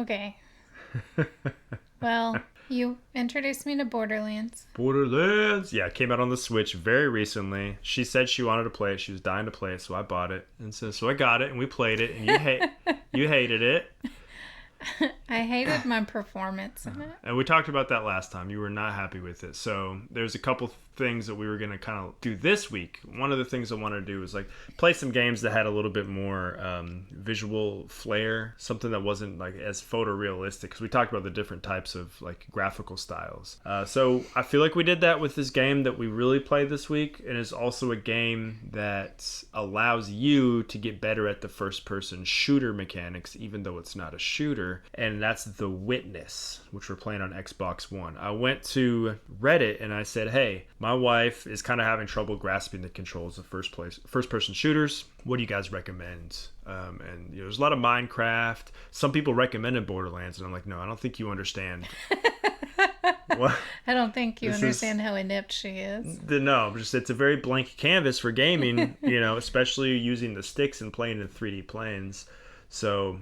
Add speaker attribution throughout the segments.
Speaker 1: Okay. Well, you introduced me to Borderlands.
Speaker 2: Borderlands. Yeah, it came out on the Switch very recently. She said she wanted to play it. She was dying to play it, so I bought it. And so I got it, and we played it, and you hated it.
Speaker 1: I hated my performance in it.
Speaker 2: And we talked about that last time. You were not happy with it. So there's a couple things that we were going to kind of do this week. One of the things I wanted to do was like play some games that had a little bit more visual flair, something that wasn't like as photorealistic, because we talked about the different types of like graphical styles. So I feel like we did that with this game that we really played this week, and it's also a game that allows you to get better at the first person shooter mechanics, even though it's not a shooter, and that's The Witness, which we're playing on Xbox One. I went to Reddit and I said, hey, my wife is kind of having trouble grasping the controls of first person shooters. What do you guys recommend? And there's a lot of Minecraft. Some people recommended Borderlands, and I'm like, no, I don't think you understand.
Speaker 1: What? I don't think you understand how inept she is.
Speaker 2: No, it's a very blank canvas for gaming, especially using the sticks and playing in 3D planes. So,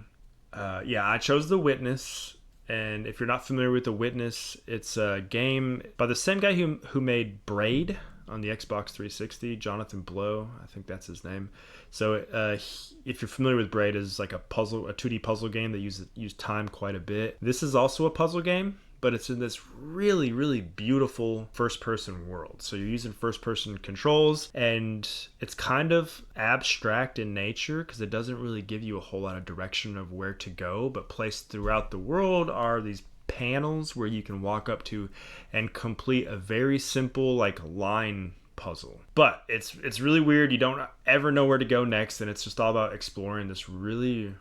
Speaker 2: I chose The Witness. And if you're not familiar with The Witness, it's a game by the same guy who made Braid on the Xbox 360, Jonathan Blow, I think that's his name. So if you're familiar with Braid, it's like a 2D puzzle game that use time quite a bit. This is also a puzzle game, but it's in this really, really beautiful first-person world. So you're using first-person controls, and it's kind of abstract in nature because it doesn't really give you a whole lot of direction of where to go, but placed throughout the world are these panels where you can walk up to and complete a very simple like line puzzle. But it's really weird. You don't ever know where to go next, and it's just all about exploring this really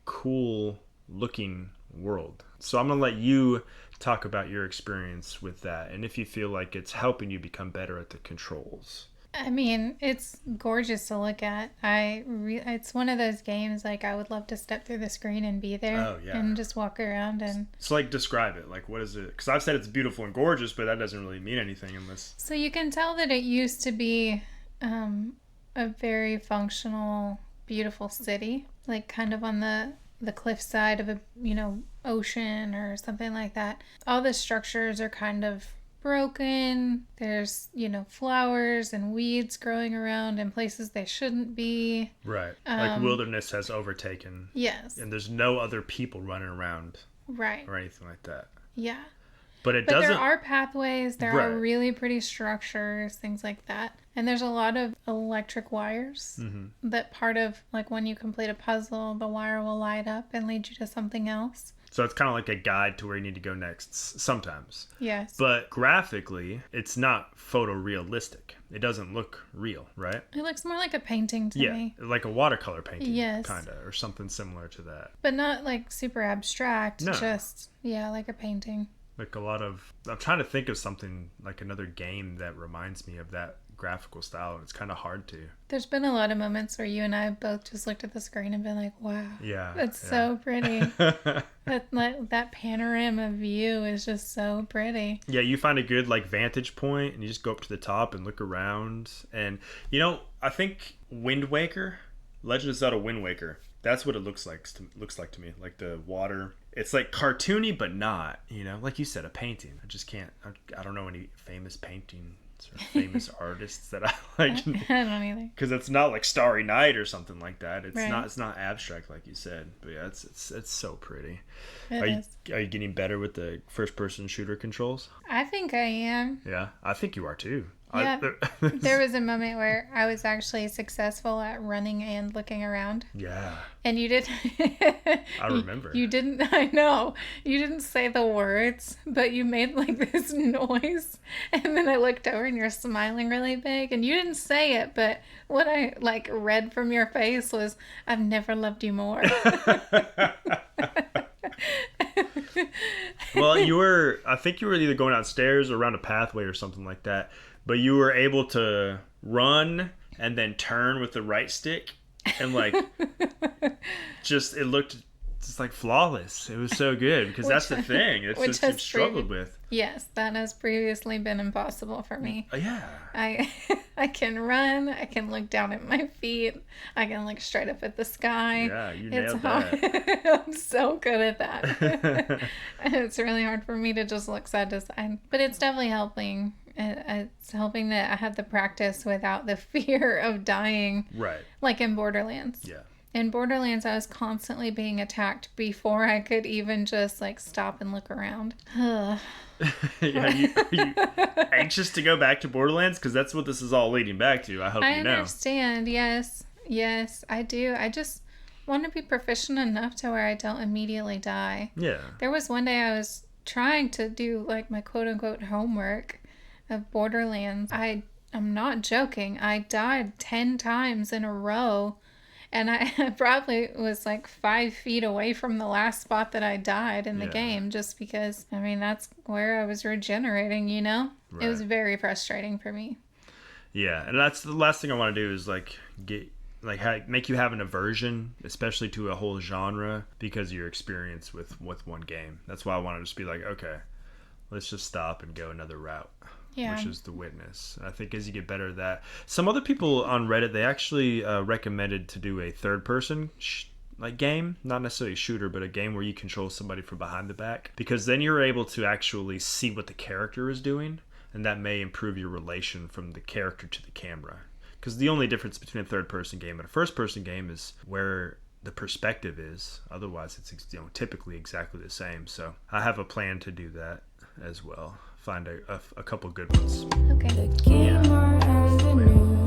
Speaker 2: cool looking world. So I'm gonna let you talk about your experience with that, and if you feel like it's helping you become better at the controls.
Speaker 1: I mean, it's gorgeous to look at. It's one of those games like I would love to step through the screen and be there.
Speaker 2: Oh, yeah.
Speaker 1: And just walk around and...
Speaker 2: So like describe it. Like what is it? Because I've said it's beautiful and gorgeous, but that doesn't really mean anything unless...
Speaker 1: So you can tell that it used to be a very functional, beautiful city. Like kind of on the cliffside of a, ocean or something like that. All the structures are kind of broken. There's, flowers and weeds growing around in places they shouldn't be.
Speaker 2: Right. Like wilderness has overtaken.
Speaker 1: Yes.
Speaker 2: And there's no other people running around.
Speaker 1: Right.
Speaker 2: Or anything like that.
Speaker 1: Yeah.
Speaker 2: But
Speaker 1: there are pathways, there
Speaker 2: right.
Speaker 1: are really pretty structures, things like that. And there's a lot of electric wires that part of, like when you complete a puzzle, the wire will light up and lead you to something else.
Speaker 2: So it's kind of like a guide to where you need to go next sometimes.
Speaker 1: Yes.
Speaker 2: But graphically, it's not photorealistic. It doesn't look real, right?
Speaker 1: It looks more like a painting to me.
Speaker 2: Yeah, like a watercolor painting,
Speaker 1: yes.
Speaker 2: kind of, or something similar to that.
Speaker 1: But not like super abstract,
Speaker 2: no.
Speaker 1: Just, like a painting.
Speaker 2: Like I'm trying to think of something like another game that reminds me of that graphical style, and it's kind of hard to.
Speaker 1: There's been a lot of moments where you and I both just looked at the screen and been like, wow, that's so pretty. that panorama view is just so pretty.
Speaker 2: Yeah, you find a good like vantage point and you just go up to the top and look around, and I think Legend of Zelda Wind Waker, that's what it looks like to me. Like the water, it's like cartoony but not, like you said, a painting. I don't know any famous paintings or famous artists that I like.
Speaker 1: I don't either.
Speaker 2: Because it's not like Starry Night or something like that. It's
Speaker 1: right.
Speaker 2: It's not abstract like you said. But yeah, it's so pretty.
Speaker 1: Are
Speaker 2: you getting better with the first person shooter controls?
Speaker 1: I think I am.
Speaker 2: Yeah, I think you are too.
Speaker 1: Yeah, there was a moment where I was actually successful at running and looking around.
Speaker 2: Yeah.
Speaker 1: And you did.
Speaker 2: I remember.
Speaker 1: You didn't. I know. You didn't say the words, but you made like this noise, and then I looked over and you're smiling really big, and you didn't say it, but what I like read from your face was, "I've never loved you more."
Speaker 2: Well, I think you were either going downstairs or around a pathway or something like that. But you were able to run and then turn with the right stick, and like, it looked it's like flawless. It was so good because that's the thing. It's
Speaker 1: which
Speaker 2: just you've
Speaker 1: has
Speaker 2: struggled with.
Speaker 1: Yes, that has previously been impossible for me.
Speaker 2: Yeah.
Speaker 1: I I can run, I can look down at my feet, I can look straight up at the sky.
Speaker 2: Yeah, you
Speaker 1: It's
Speaker 2: nailed
Speaker 1: hard.
Speaker 2: that.
Speaker 1: I'm so good at that. It's really hard for me to just look side to side, but it's definitely helping. It's helping that I have the practice without the fear of dying,
Speaker 2: Right.
Speaker 1: like in Borderlands.
Speaker 2: Yeah.
Speaker 1: In Borderlands, I was constantly being attacked before I could even just like stop and look around.
Speaker 2: Yeah, are you anxious to go back to Borderlands? Because that's what this is all leading back to. I hope
Speaker 1: I
Speaker 2: you know.
Speaker 1: understand. Yes. Yes, I do. I just want to be proficient enough to where I don't immediately die.
Speaker 2: Yeah.
Speaker 1: There was one day I was trying to do like my quote unquote homework of Borderlands. I'm not joking. I died 10 times in a row. And I probably was like 5 feet away from the last spot that I died in the game just because, I mean, that's where I was regenerating, you know?
Speaker 2: Right.
Speaker 1: It was very frustrating for me.
Speaker 2: Yeah, and that's the last thing I want to do is like make you have an aversion, especially to a whole genre because of your experience with one game. That's why I want to just be like, okay, let's just stop and go another route.
Speaker 1: Yeah.
Speaker 2: Which is the witness. I think as you get better at that, some other people on Reddit, they actually recommended to do a third person like game, not necessarily a shooter, but a game where you control somebody from behind the back, because then you're able to actually see what the character is doing, and that may improve your relation from the character to the camera. Because the only difference between a third person game and a first person game is where the perspective is. Otherwise, it's typically exactly the same. So I have a plan to do that as well. Find a couple good ones.
Speaker 1: Okay.
Speaker 3: The gamer and the noob.